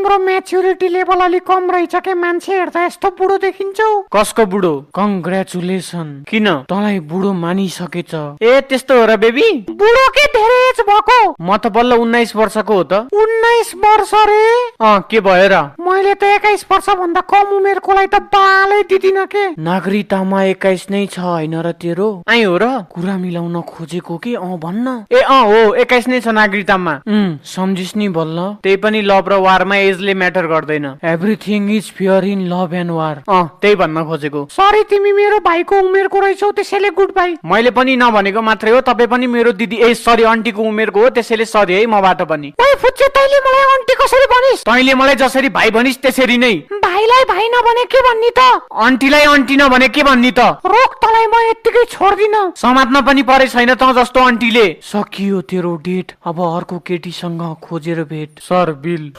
तिम्रो maturity level अलि कम रहेछ के मान्छे हेर्दा यस्तो बुढो देखिन्छौ। कसको बुढो? कङ्ग्रेचुलेसन, किन? तँलाई बुढो मानिसकेछ। ए त्यस्तो हो र बेबी? बुढो के धेरै एज भएको? म त बल्ल 19 वर्षको हो त। 19 वर्ष रे? के भयो र? मैले त 21 वर्ष भन्दा कम उमेरकोलाई त बालै दिदिन के। नागरिकतामा 21 नै छ हैन र तेरो? आइ हो र? कुरा मिलाउन खोजेको कि भन्न। ए हो 21 नै छ नागरिकतामा। सम्झिस् नि बल्ल। त्यही पनि लभ र वारमा एजले म्याटर गर्दैन। Everything is fair in love and war. त्यही भन्न खोजेको। सरी तिमी मेरो भाइको उमेरको रहेछौ त्यसैले गुड बाई। मैले पनि नभनेको मात्रै हो, तपाई पनि मेरो दिदी सरी आन्टीको उमेरको हो त्यसैले सरी है मबाट पनि। ओइ फुच्चे, तैले मलाई आन्टी कसरी भनिस्? तैले मलाई जसरी भाइ भनिस् त्यसरी नै। भाइलाई भाइ नभने के भन्नी त? आन्टीलाई आन्टी नभने के भन्नी त? रोक, तँलाई म यत्तिकै छोड्दिन। समात्न पनि परे छैन त जस्तो आन्टीले। सकियो तेरो डेट, अब अर्को केटीसँग खोजेर भेट। Sir bill.